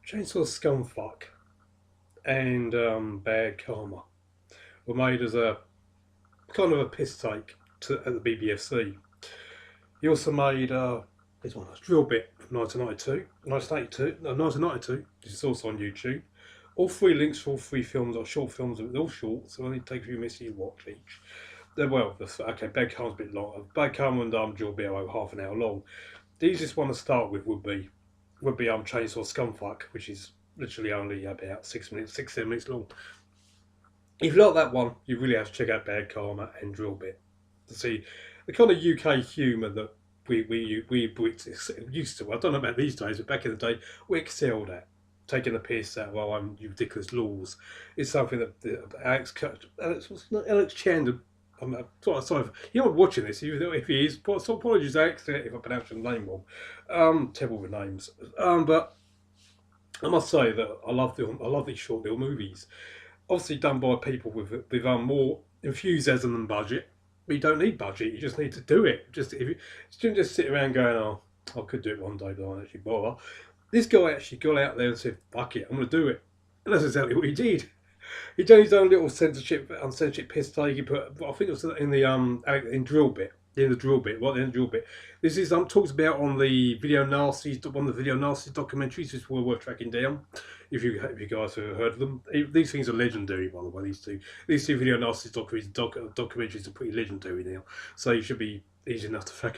Chainsaw Scumfuck and Bad Karma were made as a kind of a piss take at the BBFC. He also made this one, Drillbit from 1992, which is also on YouTube. All three links for all three films are short films, they're all short, so only take a few minutes to watch each. Okay, Bad Karma's a bit long. Bad Karma and Drillbit are over half an hour long. The easiest one to start with would be Chainsaw Scumfuck, which is literally only about 7 minutes long. If you like that one, you really have to check out Bad Karma and Drillbit to see the kind of UK humour that we Brits used to. I don't know about these days, but back in the day, we excelled at taking the piss out of our own ridiculous laws. It's something that Alex Chandler. I'm sorry, you're not watching this. If he is, so apologies, Alex, if I pronounce your name wrong. Terrible with names. But I must say that I love these short little movies. Obviously done by people with more enthusiasm than budget. But you don't need budget. You just need to do it. You don't just sit around going, "Oh, I could do it one day, but I don't actually bother." This guy actually got out there and said, "Fuck it, I'm going to do it," and that's exactly what he did. He done his own little uncensorship piss take. He put, I think it was in the in Drillbit. In the Drillbit, what in the Drillbit? This is talked about on the Video Nasties, one of the Video Nasties documentaries, which were worth tracking down. If you guys have heard of them, these things are legendary, by the way. These two Video Nasties documentaries are pretty legendary now, so you should be easy enough to track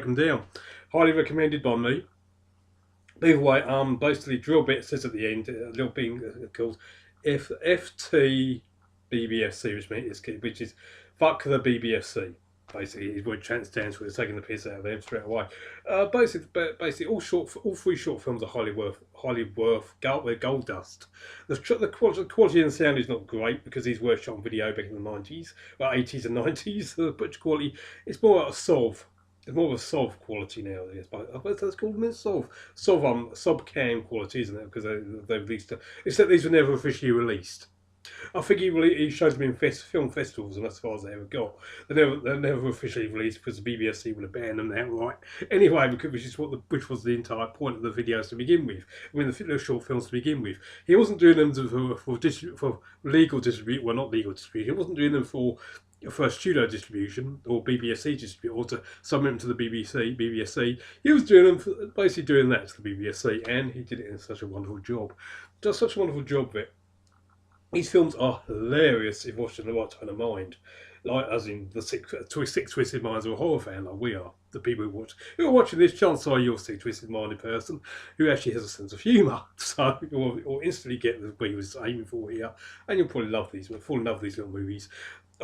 them down. Highly recommended by me. Either way, basically Drillbit says at the end, a little thing called FT BBFC, which is fuck the BBFC. Basically, is what it stands for. It's taking the piss out of them straight away. Basically, all three short films are highly worth gold dust. The quality and sound is not great because these were shot on video back in the 90s, well 80s and 90s. The picture quality, it's more like a SOV. It's more of a SOV quality now. I bet that's called SOV cam quality, isn't it? Because they released it. Except these were never officially released. I think he showed them in film festivals, and that's as far as they ever got. They're never officially released because the BBFC would have banned them outright. Anyway, which was the entire point of the videos to begin with. I mean, the short films to begin with. He wasn't doing them for legal distribution. Well, not legal distribution. He wasn't doing them for studio distribution or BBFC distribution or to submit them to the BBFC. He was basically doing that to the BBFC, and he did it in such a wonderful job. Does such a wonderful job of it. These films are hilarious if watched in the right tone of mind. Like, as in the six twisted minds of a horror fan, like we are. The people who are watching this, chances are you're a sick, twisted minded person who actually has a sense of humour. So you'll instantly get what he was aiming for here. And you'll probably fall in love with these little movies.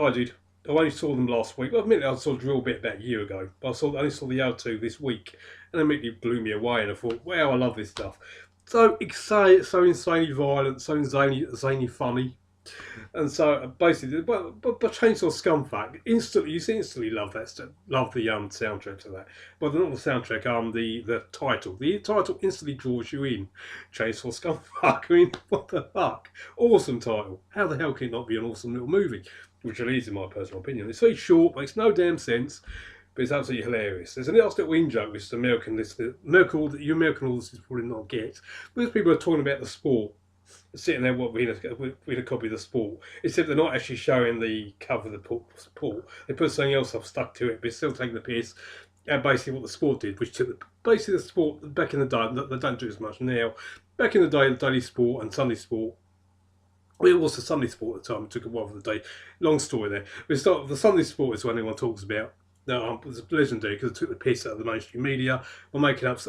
I did. I only saw them last week. Well, admittedly, I saw Drillbit about a year ago. But I only saw the other two this week. And it immediately blew me away. And I thought, wow, I love this stuff. So insanely violent, so insanely funny. And so basically, but Chainsaw Scumfuck, you instantly love the soundtrack to that. Well, not the soundtrack, the title. The title instantly draws you in. Chainsaw Scumfuck. I mean, what the fuck? Awesome title. How the hell can it not be an awesome little movie? Which it is, in my personal opinion. It's very short, makes no damn sense, but it's absolutely hilarious. There's a little in joke which the American listeners probably not get. Most people are talking about the sport, sitting there reading a copy of the sport, except they're not actually showing the cover of the sport. They put something else I've stuck to it, but it's still taking the piss. And basically what the sport did, which took basically the sport back in the day, they don't do as much now. Back in the day, the Daily Sport and Sunday Sport, well, it was the Sunday Sport at the time. It took a while for the day. Long story there. The Sunday Sport is what anyone talks about. No, it's legendary because it took the piss out of the mainstream media. We're making up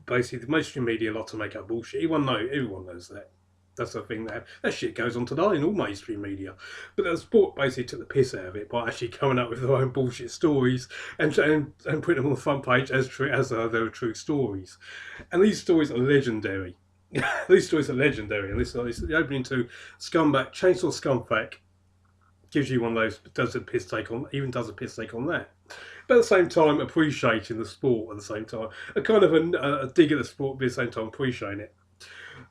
basically the mainstream media lot to make up bullshit. Everyone knows that. That's the thing that shit goes on today in all mainstream media. But the sport basically took the piss out of it by actually coming up with their own bullshit stories and putting them on the front page as though they were true stories. And these stories are legendary. These stories are legendary. And this the opening to Chainsaw Scumfuck gives you one of those does a piss take on that. But at the same time, appreciating the sport at the same time. A kind of a dig at the sport, but at the same time appreciating it.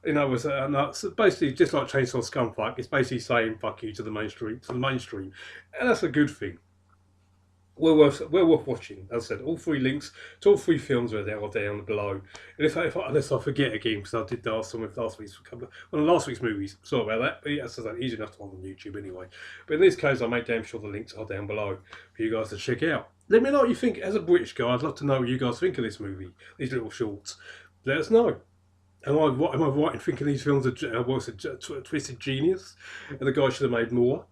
So basically just like Chainsaw Scumfuck, it's basically saying fuck you to the mainstream, and that's a good thing. well worth watching. As I said, all three links to all three films are down below. And unless I forget again, because I did ask some of last week's one of last week's movies. Sorry about that. But yeah, as I said, easy enough to find on YouTube anyway. But in this case, I make damn sure the links are down below for you guys to check out. Let me know what you think. As a British guy, I'd love to know what you guys think of this movie, these little shorts. Let us know. Am I right in thinking these films are twisted genius, and the guy should have made more?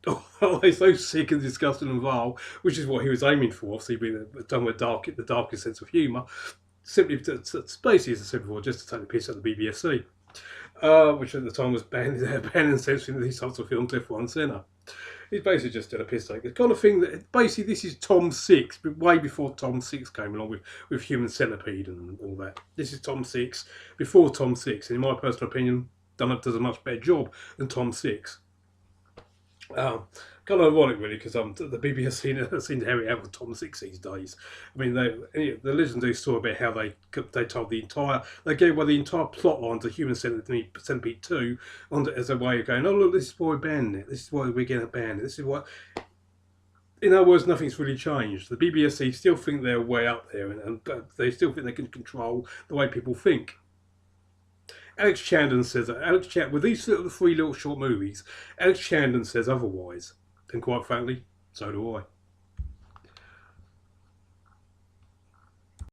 Oh, they're so sick and disgusting and vile, which is what he was aiming for. Obviously, being done with the darkest sense of humour, simply basically, as I said before, just to take the piss out of the BBFC, which at the time was banning censoring these types of films left, right, and centre. He's basically just did a piss take. The kind of thing that basically this is Tom Six, but way before Tom Six came along with Human Centipede and all that. This is Tom Six before Tom Six, and in my personal opinion, does a much better job than Tom Six. Kind of ironic, really, because the BBC seem to have it out with Tom Six these days. I mean, the legendary story about how they told they gave away the entire plot line to Human Centipede 2 as a way of going, oh look, this is why we're banning it. This is why we're going to ban it. This is what. In other words, nothing's really changed. The BBC still think they're way up there, and they still think they can control the way people think. Alex Chandon says that with these three little short movies, Alex Chandon says otherwise. And quite frankly, so do I.